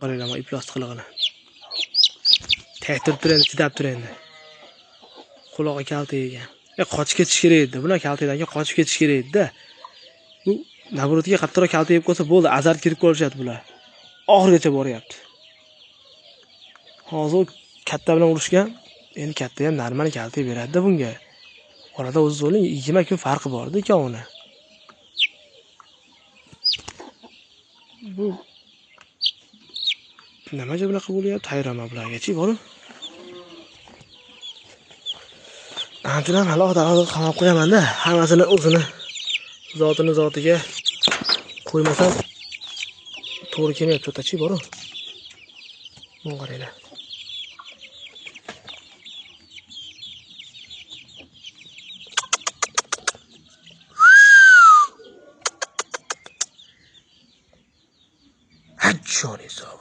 qaranglar, mana iflos qilig'ini. Tektirib turadi, chidab turadi. Quloqqa kalta yegan. Qochib ketish kerak edi. Bular kaltadan keyin qochib ketish kerak edi-da. Bu nabrotga qattiqroq kalta yeb qolsa bo'ldi, azar kirib qolishadi bular. Oxirigacha boryapti. Hozir katta bilan urushgan, endi katta ham normal kalta beradi-da bunga. Orada o'zingiz o'ylang, 20 kun farqi bor-da ikkovini. Bu nimaga bunaqa bo'lyapti? Hayronman bularga-chi, borib. Antidan hali odamni qamab qo'yaman-da, hammasini o'zini zotiga qo'ymasam to'g'ri kelmayapti o'tachi, borib. Bunu qaranglar. Hajjoniso.